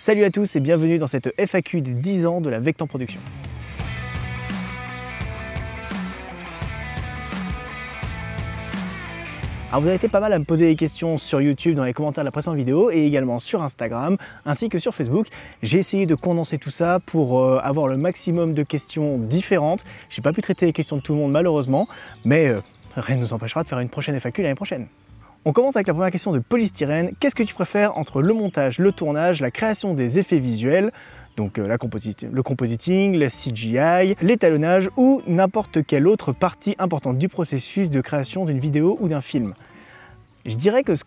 Salut à tous et bienvenue dans cette FAQ des 10 ans de la Vectan Production. Alors vous avez été pas mal à me poser des questions sur YouTube dans les commentaires de la précédente vidéo et également sur Instagram ainsi que sur Facebook. J'ai essayé de condenser tout ça pour avoir le maximum de questions différentes. J'ai pas pu traiter les questions de tout le monde malheureusement, mais rien ne nous empêchera de faire une prochaine FAQ l'année prochaine. On commence avec la première question de Polystyrène. Qu'est-ce que tu préfères entre le montage, le tournage, la création des effets visuels, donc le compositing, le CGI, l'étalonnage ou n'importe quelle autre partie importante du processus de création d'une vidéo ou d'un film? Je dirais que ce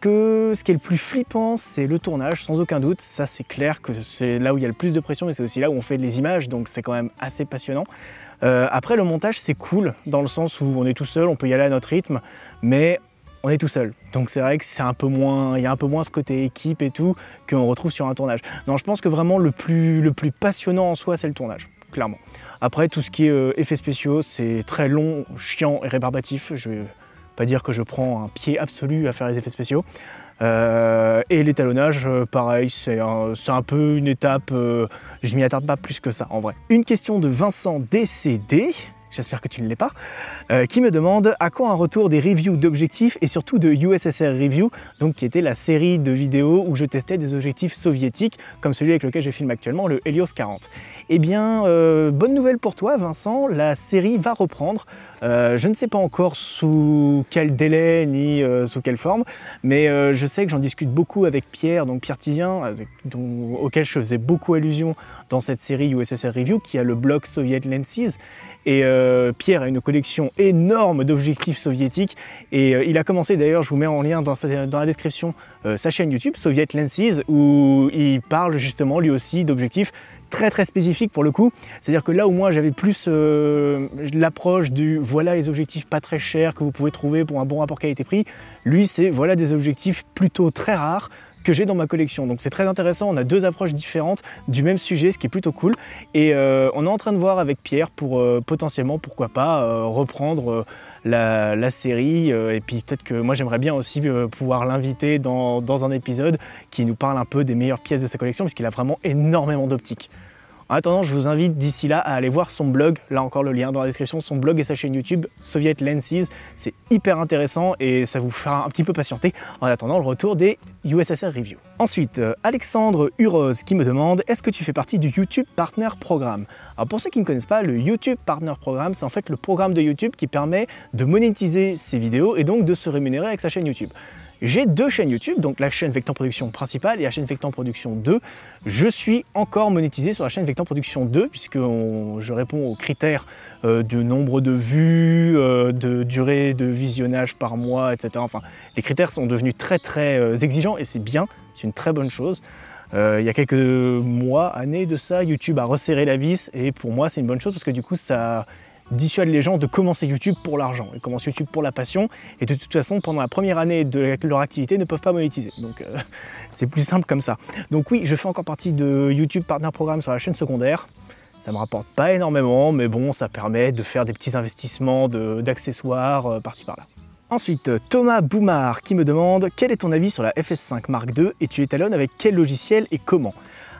qui est le plus flippant, c'est le tournage, sans aucun doute. Ça, c'est clair que c'est là où il y a le plus de pression, mais c'est aussi là où on fait les images, donc c'est quand même assez passionnant. Après, le montage, c'est cool, dans le sens où on est tout seul, on peut y aller à notre rythme, mais on est tout seul. Donc c'est vrai que c'est un peu moins, il y a un peu moins ce côté équipe et tout qu'on retrouve sur un tournage. Non, je pense que vraiment le plus passionnant en soi, c'est le tournage, clairement. Après, tout ce qui est effets spéciaux, c'est très long, chiant et rébarbatif. Je vais pas dire que je prends un pied absolu à faire les effets spéciaux. Et l'étalonnage, pareil, c'est un peu une étape, je m'y attarde pas plus que ça en vrai. Une question de Vincent DCD. J'espère que tu ne l'es pas, qui me demande à quand un retour des reviews d'objectifs et surtout de USSR Review, donc qui était la série de vidéos où je testais des objectifs soviétiques, comme celui avec lequel je filme actuellement, le Helios 40. Eh bien, bonne nouvelle pour toi Vincent, la série va reprendre. Je ne sais pas encore sous quel délai ni sous quelle forme, mais je sais que j'en discute beaucoup avec Pierre, donc Pierre Tizien, auquel je faisais beaucoup allusion dans cette série USSR Review, qui a le blog Soviet Lenses. Et Pierre a une collection énorme d'objectifs soviétiques et il a commencé, d'ailleurs je vous mets en lien dans la description sa chaîne YouTube Soviet Lenses, où il parle justement lui aussi d'objectifs très spécifiques pour le coup. C'est-à-dire que là où moi j'avais plus l'approche du voilà les objectifs pas très chers que vous pouvez trouver pour un bon rapport qualité-prix, lui c'est voilà des objectifs plutôt très rares que j'ai dans ma collection. Donc c'est très intéressant, on a deux approches différentes du même sujet, ce qui est plutôt cool. Et on est en train de voir avec Pierre pour potentiellement, pourquoi pas, reprendre la série. Et puis peut-être que moi j'aimerais bien aussi pouvoir l'inviter dans un épisode qui nous parle un peu des meilleures pièces de sa collection, puisqu'il a vraiment énormément d'optiques. En attendant, je vous invite d'ici là à aller voir son blog, là encore le lien dans la description, son blog et sa chaîne YouTube Soviet Lenses. C'est hyper intéressant et ça vous fera un petit peu patienter en attendant le retour des USSR Review. Ensuite, Alexandre Uroz qui me demande: est-ce que tu fais partie du YouTube Partner Programme? Alors pour ceux qui ne connaissent pas, le YouTube Partner Programme, c'est en fait le programme de YouTube qui permet de monétiser ses vidéos et donc de se rémunérer avec sa chaîne YouTube. J'ai deux chaînes YouTube, donc la chaîne Vectan Production principale et la chaîne Vectan Production 2. Je suis encore monétisé sur la chaîne Vectan Production 2 puisque je réponds aux critères de nombre de vues, de durée de visionnage par mois, etc. Enfin, les critères sont devenus très exigeants et c'est bien, c'est une très bonne chose. Il y a quelques mois, années de ça, YouTube a resserré la vis et pour moi c'est une bonne chose parce que du coup ça dissuade les gens de commencer YouTube pour l'argent. Ils commencent YouTube pour la passion et de toute façon pendant la première année de leur activité ne peuvent pas monétiser. Donc c'est plus simple comme ça. Donc oui, je fais encore partie de YouTube Partner Programme sur la chaîne secondaire. Ça me rapporte pas énormément, mais bon, ça permet de faire des petits investissements d'accessoires par-ci par-là. Ensuite, Thomas Boumard qui me demande: quel est ton avis sur la FS5 Mark II et tu étalonnes avec quel logiciel et comment?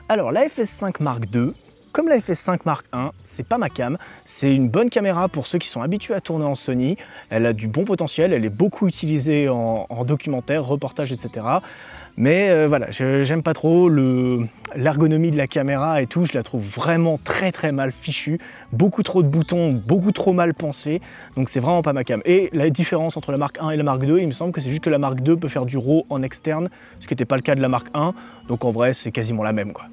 Alors la FS5 Mark II, comme la FS5 Mark I, c'est pas ma cam, c'est une bonne caméra pour ceux qui sont habitués à tourner en Sony, elle a du bon potentiel, elle est beaucoup utilisée en documentaire, reportage, etc. Mais voilà, j'aime pas trop l'ergonomie de la caméra et tout, je la trouve vraiment très mal fichue, beaucoup trop de boutons, beaucoup trop mal pensés, donc c'est vraiment pas ma cam. Et la différence entre la Mark I et la Mark II, il me semble que c'est juste que la Mark II peut faire du RAW en externe, ce qui n'était pas le cas de la Mark I, donc en vrai c'est quasiment la même quoi.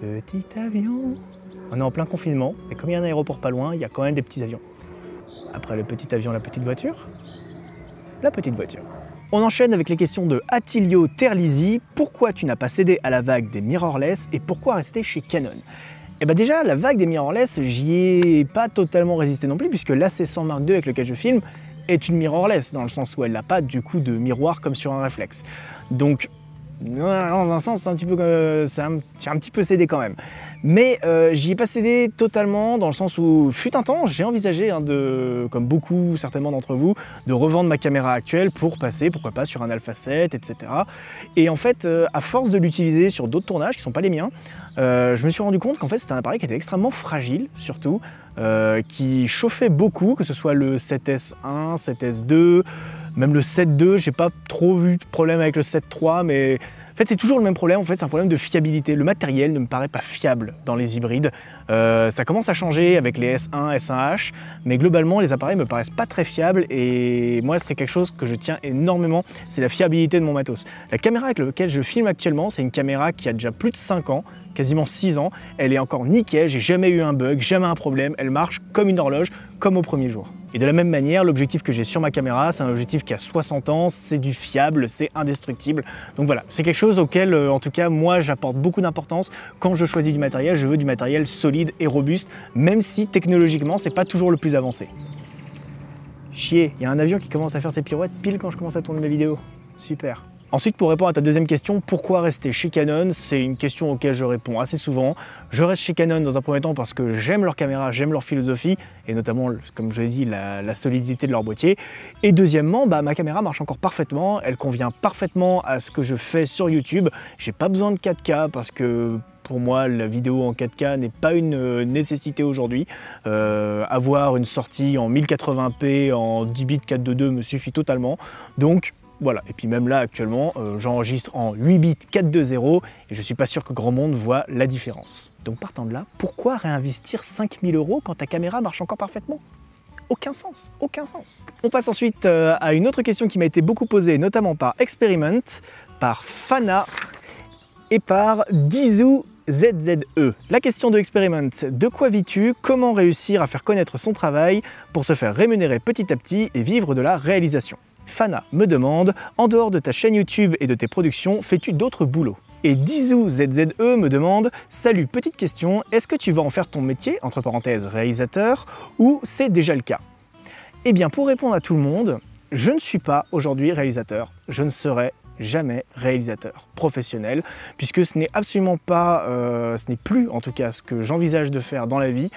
Petit avion. On est en plein confinement, et comme il y a un aéroport pas loin, il y a quand même des petits avions. Après le petit avion, la petite voiture. La petite voiture. On enchaîne avec les questions de Attilio Terlizzi. Pourquoi tu n'as pas cédé à la vague des mirrorless et pourquoi rester chez Canon? Eh bien déjà, la vague des mirrorless, j'y ai pas totalement résisté non plus, puisque l'AC100 Mark II avec lequel je filme est une mirrorless, dans le sens où elle n'a pas du coup de miroir comme sur un réflexe. Donc Dans un sens, c'est un petit peu, j'ai un petit peu cédé quand même. Mais j'y ai pas cédé totalement, dans le sens où, fut un temps, j'ai envisagé, hein, comme beaucoup certainement d'entre vous, de revendre ma caméra actuelle pour passer, pourquoi pas, sur un Alpha 7, etc. Et en fait, à force de l'utiliser sur d'autres tournages qui ne sont pas les miens, je me suis rendu compte qu'en fait c'était un appareil qui était extrêmement fragile, surtout, qui chauffait beaucoup, que ce soit le 7S1, 7S2, même le 7.2, j'ai pas trop vu de problème avec le 7.3, mais en fait c'est toujours le même problème, en fait c'est un problème de fiabilité. Le matériel ne me paraît pas fiable dans les hybrides. Ça commence à changer avec les S1, S1H, mais globalement les appareils me paraissent pas très fiables et moi c'est quelque chose que je tiens énormément, c'est la fiabilité de mon matos. La caméra avec laquelle je filme actuellement, c'est une caméra qui a déjà plus de 5 ans, quasiment 6 ans, elle est encore nickel, j'ai jamais eu un bug, jamais un problème, elle marche comme une horloge, comme au premier jour. Et de la même manière, l'objectif que j'ai sur ma caméra, c'est un objectif qui a 60 ans, c'est du fiable, c'est indestructible. Donc voilà, c'est quelque chose auquel, en tout cas, moi, j'apporte beaucoup d'importance. Quand je choisis du matériel, je veux du matériel solide et robuste, même si technologiquement, c'est pas toujours le plus avancé. Chier, il y a un avion qui commence à faire ses pirouettes pile quand je commence à tourner mes vidéos. Super. Ensuite, pour répondre à ta deuxième question, pourquoi rester chez Canon? C'est une question auquel je réponds assez souvent. Je reste chez Canon dans un premier temps parce que j'aime leur caméra, j'aime leur philosophie, et notamment, comme je l'ai dit, la solidité de leur boîtier. Et deuxièmement, ma caméra marche encore parfaitement, elle convient parfaitement à ce que je fais sur YouTube. J'ai pas besoin de 4K parce que pour moi, la vidéo en 4K n'est pas une nécessité aujourd'hui. Avoir une sortie en 1080p, en 10 bits 422 me suffit totalement. Donc, voilà, et puis même là actuellement, j'enregistre en 8 bits 420 et je suis pas sûr que grand monde voit la différence. Donc partant de là, pourquoi réinvestir 5000 € quand ta caméra marche encore parfaitement? Aucun sens, aucun sens. On passe ensuite à une autre question qui m'a été beaucoup posée, notamment par Experiment, par Fana et par Dizou ZZE. La question de Experiment, de quoi vis-tu? Comment réussir à faire connaître son travail pour se faire rémunérer petit à petit et vivre de la réalisation? Fana me demande, en dehors de ta chaîne YouTube et de tes productions, fais-tu d'autres boulots? Et Dizou ZZE me demande, salut, petite question, est-ce que tu vas en faire ton métier, entre parenthèses réalisateur, ou c'est déjà le cas? Eh bien, pour répondre à tout le monde, je ne suis pas aujourd'hui réalisateur, je ne serai jamais réalisateur professionnel, puisque ce n'est absolument pas, ce n'est plus en tout cas ce que j'envisage de faire dans la vie.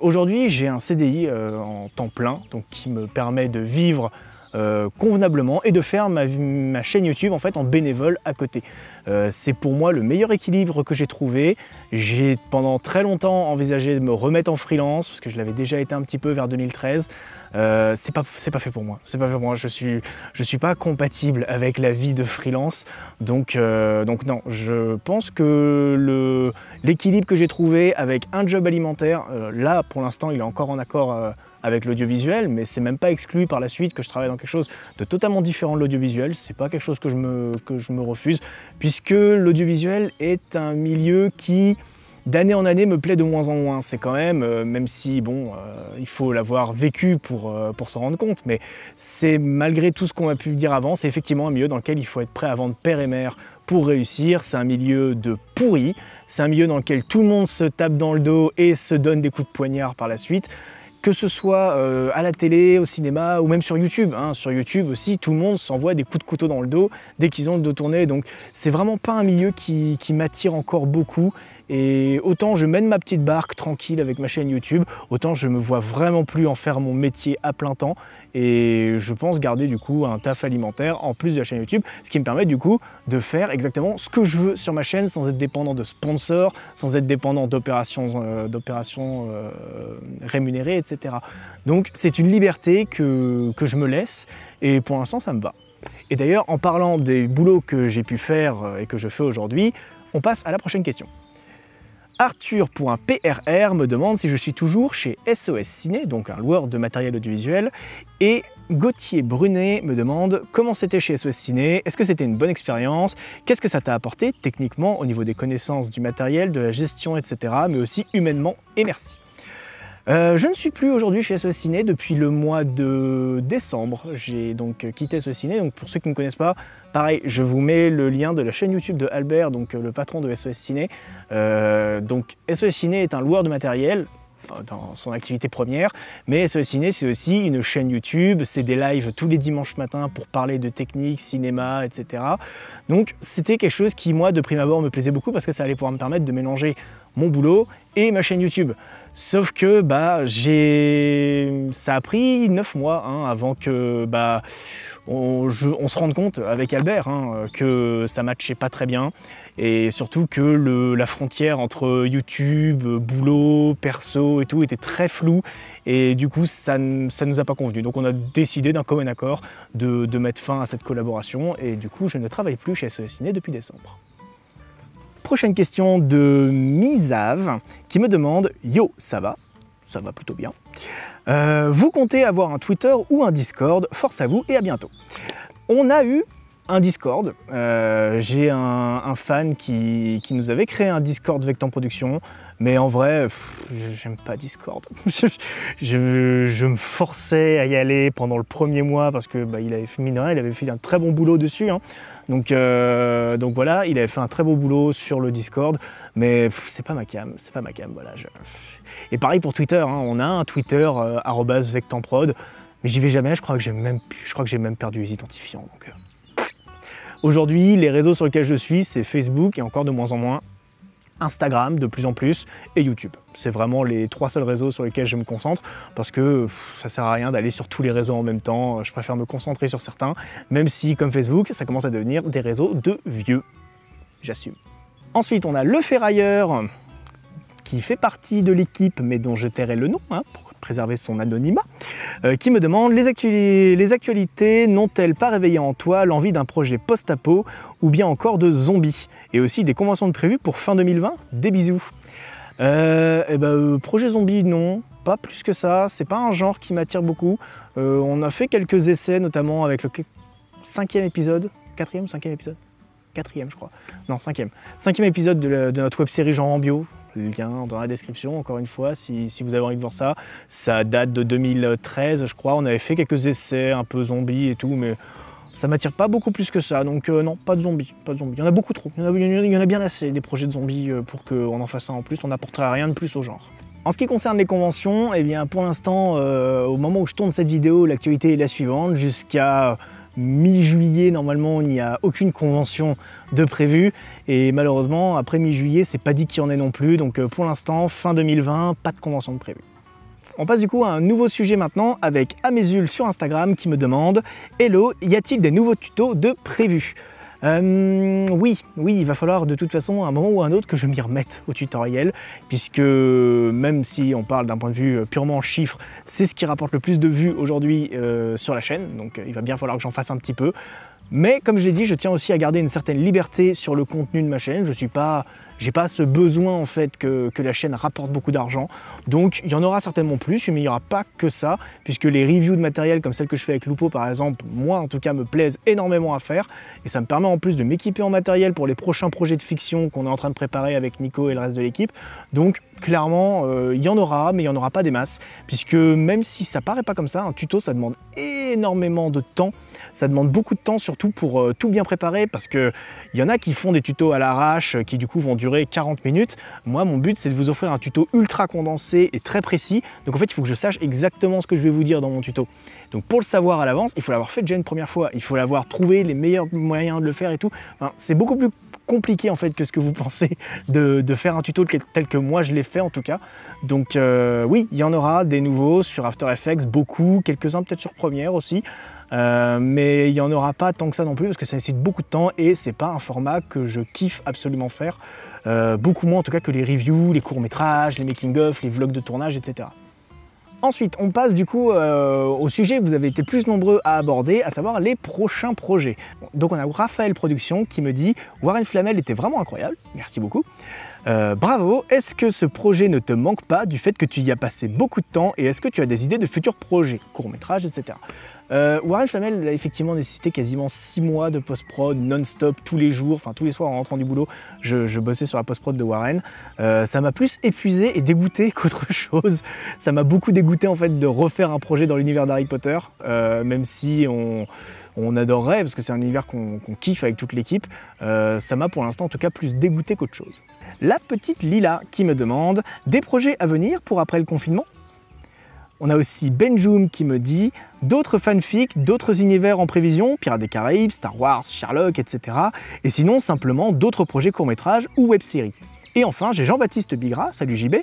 Aujourd'hui, j'ai un CDI en temps plein, donc qui me permet de vivre convenablement et de faire ma chaîne YouTube en fait en bénévole à côté. C'est pour moi le meilleur équilibre que j'ai trouvé. J'ai pendant très longtemps envisagé de me remettre en freelance parce que je l'avais déjà été un petit peu vers 2013. C'est pas fait pour moi. C'est pas fait pour moi. Je suis pas compatible avec la vie de freelance. Donc non, je pense que l'équilibre que j'ai trouvé avec un job alimentaire, là pour l'instant il est encore en accord avec l'audiovisuel, mais c'est même pas exclu par la suite que je travaille dans quelque chose de totalement différent de l'audiovisuel. C'est pas quelque chose que je me refuse, puisque l'audiovisuel est un milieu qui, d'année en année, me plaît de moins en moins. C'est quand même, même si, bon, il faut l'avoir vécu pour s'en rendre compte, mais c'est malgré tout ce qu'on a pu dire avant, c'est effectivement un milieu dans lequel il faut être prêt à vendre père et mère pour réussir. C'est un milieu de pourri, c'est un milieu dans lequel tout le monde se tape dans le dos et se donne des coups de poignard par la suite. Que ce soit à la télé, au cinéma ou même sur YouTube. Hein. Sur YouTube aussi, tout le monde s'envoie des coups de couteau dans le dos dès qu'ils ont le dos tourné. Donc c'est vraiment pas un milieu qui m'attire encore beaucoup. Et autant je mène ma petite barque tranquille avec ma chaîne YouTube, autant je me vois vraiment plus en faire mon métier à plein temps. Et je pense garder du coup un taf alimentaire en plus de la chaîne YouTube, ce qui me permet du coup de faire exactement ce que je veux sur ma chaîne sans être dépendant de sponsors, sans être dépendant d'opérations rémunérées, etc. Donc c'est une liberté que je me laisse et pour l'instant ça me va. Et d'ailleurs en parlant des boulots que j'ai pu faire et que je fais aujourd'hui, on passe à la prochaine question. Arthur.prr me demande si je suis toujours chez SOS Ciné, donc un loueur de matériel audiovisuel, et Gauthier Brunet me demande comment c'était chez SOS Ciné, est-ce que c'était une bonne expérience, qu'est-ce que ça t'a apporté techniquement au niveau des connaissances du matériel, de la gestion, etc., mais aussi humainement, et merci. Je ne suis plus aujourd'hui chez SOS Ciné depuis le mois de décembre. J'ai donc quitté SOS Ciné. Donc pour ceux qui ne me connaissent pas, pareil, je vous mets le lien de la chaîne YouTube de Albert, donc le patron de SOS Ciné. Donc SOS Ciné est un loueur de matériel dans son activité première, mais SOS Ciné, c'est aussi une chaîne YouTube, c'est des lives tous les dimanches matins pour parler de technique, cinéma, etc. Donc c'était quelque chose qui, moi, de prime abord, me plaisait beaucoup parce que ça allait pouvoir me permettre de mélanger mon boulot et ma chaîne YouTube. Sauf que ça a pris 9 mois avant que on se rende compte avec Albert que ça matchait pas très bien et surtout que la frontière entre YouTube, boulot, perso et tout était très floue et du coup ça nous a pas convenu. Donc on a décidé d'un commun accord de mettre fin à cette collaboration et du coup je ne travaille plus chez SOS Ciné depuis décembre. Prochaine question de Misav qui me demande « Yo, ça va plutôt bien. Vous comptez avoir un Twitter ou un Discord? Force à vous et à bientôt. » On a eu un Discord. J'ai un fan qui nous avait créé un Discord Vectan Production, mais en vrai, j'aime pas Discord. je me forçais à y aller pendant le premier mois parce que il avait fait, mine de rien, il avait fait un très bon boulot dessus. Donc voilà, il avait fait un très beau boulot sur le Discord, mais c'est pas ma cam, voilà. Et pareil pour Twitter, on a un Twitter @vectanprod, mais j'y vais jamais, je crois que j'ai même perdu les identifiants. Donc, aujourd'hui, les réseaux sur lesquels je suis, c'est Facebook et encore de moins en moins, Instagram de plus en plus et YouTube. C'est vraiment les 3 seuls réseaux sur lesquels je me concentre parce que ça sert à rien d'aller sur tous les réseaux en même temps. Je préfère me concentrer sur certains, même si comme Facebook, ça commence à devenir des réseaux de vieux. J'assume. Ensuite, on a Le Ferrailleur qui fait partie de l'équipe mais dont je tairai le nom pour préserver son anonymat, qui me demande les actualités n'ont-elles pas réveillé en toi l'envie d'un projet post-apo ou bien encore de zombies et aussi des conventions de prévues pour fin 2020? Des bisous. Projet zombie, non, pas plus que ça, c'est pas un genre qui m'attire beaucoup. On a fait quelques essais, notamment avec le 5e épisode, 4e ou 5e épisode 4e je crois, non 5e épisode de notre web-série Genre en bio. Le lien dans la description, encore une fois, si vous avez envie de voir ça. Ça date de 2013, je crois. On avait fait quelques essais un peu zombies et tout, mais ça m'attire pas beaucoup plus que ça. Donc non, pas de zombies, Il y en a beaucoup trop. Il y en a bien assez, des projets de zombies, pour qu'on en fasse un en plus. On n'apportera rien de plus au genre. En ce qui concerne les conventions, eh bien, pour l'instant, au moment où je tourne cette vidéo, l'actualité est la suivante. Jusqu'à mi-juillet, normalement, il n'y a aucune convention de prévue. Et malheureusement, après mi-juillet, c'est pas dit qu'il y en ait non plus. Donc pour l'instant, fin 2020, pas de convention de prévue. On passe du coup à un nouveau sujet maintenant avec Amézul sur Instagram qui me demande « Hello, y a-t-il des nouveaux tutos de prévus ?» Oui, il va falloir de toute façon à un moment ou à un autre que je m'y remette au tutoriel, puisque même si on parle d'un point de vue purement chiffre, c'est ce qui rapporte le plus de vues aujourd'hui sur la chaîne, donc il va bien falloir que j'en fasse un petit peu. Mais comme je l'ai dit, je tiens aussi à garder une certaine liberté sur le contenu de ma chaîne. J'ai pas ce besoin en fait que la chaîne rapporte beaucoup d'argent. Donc il y en aura certainement plus, mais il n'y aura pas que ça, puisque les reviews de matériel comme celle que je fais avec Lupo par exemple, moi en tout cas me plaisent énormément à faire. Et ça me permet en plus de m'équiper en matériel pour les prochains projets de fiction qu'on est en train de préparer avec Nico et le reste de l'équipe. Donc clairement, il y en aura, mais il n'y en aura pas des masses, puisque même si ça paraît pas comme ça, un tuto ça demande énormément de temps. Ça demande beaucoup de temps, surtout pour tout bien préparer, parce qu'il y en a qui font des tutos à l'arrache, qui du coup vont durer 40 minutes. Moi, mon but, c'est de vous offrir un tuto ultra condensé et très précis. Donc en fait, il faut que je sache exactement ce que je vais vous dire dans mon tuto. Donc pour le savoir à l'avance, il faut l'avoir fait déjà une première fois. Il faut l'avoir trouvé les meilleurs moyens de le faire et tout. Enfin, c'est beaucoup plus compliqué en fait que ce que vous pensez de faire un tuto tel que moi je l'ai fait en tout cas. Donc oui, il y en aura des nouveaux sur After Effects, beaucoup, quelques-uns peut-être sur Premiere aussi. Mais il n'y en aura pas tant que ça non plus parce que ça nécessite beaucoup de temps et c'est pas un format que je kiffe absolument faire, beaucoup moins en tout cas que les reviews, les courts-métrages, les making-of, les vlogs de tournage, etc. Ensuite, on passe du coup au sujet que vous avez été plus nombreux à aborder, à savoir les prochains projets. Donc on a Raphaël Productions qui me dit « Warren Flamel était vraiment incroyable, merci beaucoup. Bravo, est-ce que ce projet ne te manque pas du fait que tu y as passé beaucoup de temps et est-ce que tu as des idées de futurs projets, courts-métrages, etc. » Warren Flamel a effectivement nécessité quasiment 6 mois de post-prod non-stop tous les jours, enfin tous les soirs en rentrant du boulot, je bossais sur la post-prod de Warren. Ça m'a plus épuisé et dégoûté qu'autre chose. Ça m'a beaucoup dégoûté en fait de refaire un projet dans l'univers d'Harry Potter, même si on adorerait, parce que c'est un univers qu'on kiffe avec toute l'équipe. Ça m'a pour l'instant en tout cas plus dégoûté qu'autre chose. La petite Lila qui me demande « Des projets à venir pour après le confinement ?» On a aussi Benjoum qui me dit « D'autres fanfics, d'autres univers en prévision, Pirates des Caraïbes, Star Wars, Sherlock, etc. Et sinon simplement d'autres projets courts-métrages ou web-séries. » Et enfin, j'ai Jean-Baptiste Bigra, salut JB,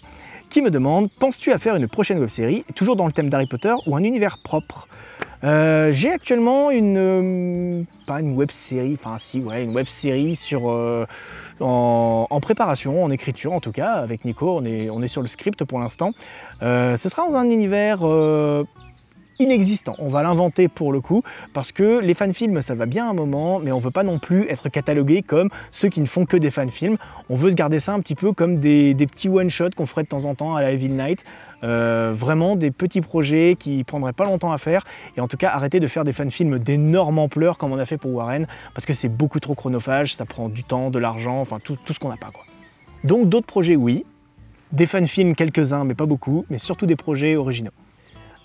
qui me demande « Penses-tu à faire une prochaine web-série, toujours dans le thème d'Harry Potter ou un univers propre ?» J'ai actuellement pas une web-série, enfin si, ouais, une web-série en préparation, en écriture en tout cas, avec Nico, on est sur le script pour l'instant. Ce sera dans un univers inexistant, on va l'inventer pour le coup, parce que les fanfilms ça va bien un moment, mais on veut pas non plus être catalogué comme ceux qui ne font que des fanfilms. On veut se garder ça un petit peu comme des petits one-shots qu'on ferait de temps en temps à la Evil Night. Vraiment des petits projets qui prendraient pas longtemps à faire, et en tout cas arrêter de faire des fanfilms d'énorme ampleur comme on a fait pour Warren, parce que c'est beaucoup trop chronophage, ça prend du temps, de l'argent, enfin tout ce qu'on n'a pas quoi. Donc d'autres projets oui, des fanfilms quelques-uns mais pas beaucoup, mais surtout des projets originaux.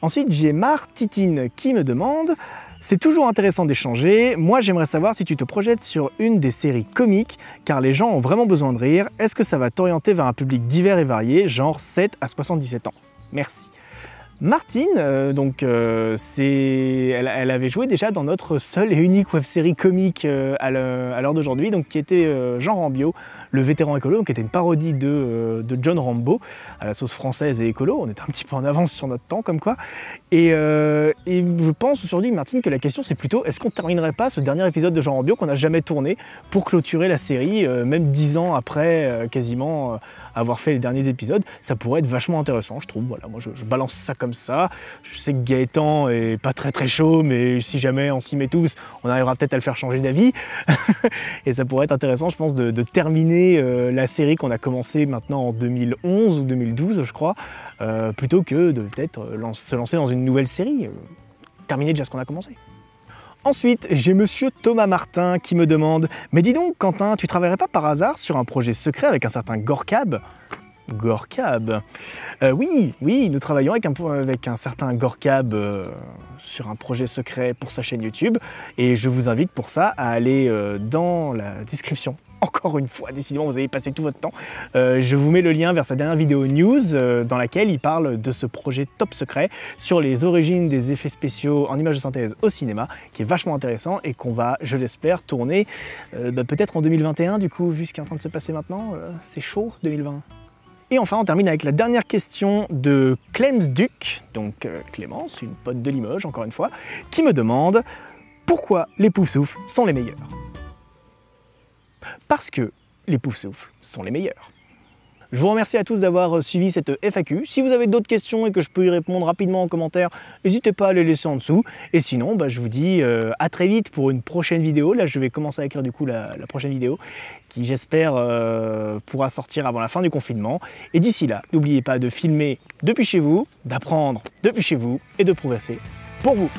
Ensuite, j'ai Martitine qui me demande « C'est toujours intéressant d'échanger, moi j'aimerais savoir si tu te projettes sur une des séries comiques, car les gens ont vraiment besoin de rire, est-ce que ça va t'orienter vers un public divers et varié, genre 7 à 77 ans? Merci. » Martine, elle avait joué déjà dans notre seule et unique web-série comique à l'heure d'aujourd'hui, donc qui était Jean Rambio, le vétéran écolo, donc qui était une parodie de John Rambo, à la sauce française et écolo. On était un petit peu en avance sur notre temps, comme quoi. Et je pense aujourd'hui, Martine, que la question c'est plutôt, est-ce qu'on ne terminerait pas ce dernier épisode de Jean Rambio qu'on n'a jamais tourné pour clôturer la série, même 10 ans après quasiment avoir fait les derniers épisodes? Ça pourrait être vachement intéressant, je trouve. Voilà, moi je balance ça comme ça. Je sais que Gaëtan est pas très chaud, mais si jamais on s'y met tous, on arrivera peut-être à le faire changer d'avis. Et ça pourrait être intéressant, je pense, de terminer la série qu'on a commencé maintenant en 2011 ou 2012, je crois, plutôt que de peut-être se lancer dans une nouvelle série, terminer déjà ce qu'on a commencé. Ensuite, j'ai monsieur Thomas Martin qui me demande « Mais dis donc, Quentin, tu travaillerais pas par hasard sur un projet secret avec un certain Gorkab ?» Gorkab. Oui, nous travaillons avec un certain Gorkab sur un projet secret pour sa chaîne YouTube, et je vous invite pour ça à aller dans la description. Encore une fois, décidément, vous avez passé tout votre temps. Je vous mets le lien vers sa dernière vidéo news dans laquelle il parle de ce projet top secret sur les origines des effets spéciaux en images de synthèse au cinéma, qui est vachement intéressant et qu'on va, je l'espère, tourner peut-être en 2021 du coup, vu ce qui est en train de se passer maintenant. C'est chaud, 2020. Et enfin, on termine avec la dernière question de Clems Duc, donc Clémence, une pote de Limoges, encore une fois, qui me demande « Pourquoi les Poufsouffles sont les meilleurs ?» Parce que les Poufsouffles sont les meilleurs. Je vous remercie à tous d'avoir suivi cette FAQ. Si vous avez d'autres questions et que je peux y répondre rapidement en commentaire, n'hésitez pas à les laisser en dessous. Et sinon, je vous dis à très vite pour une prochaine vidéo. Là, je vais commencer à écrire du coup la prochaine vidéo qui, j'espère, pourra sortir avant la fin du confinement. Et d'ici là, n'oubliez pas de filmer depuis chez vous, d'apprendre depuis chez vous et de progresser pour vous.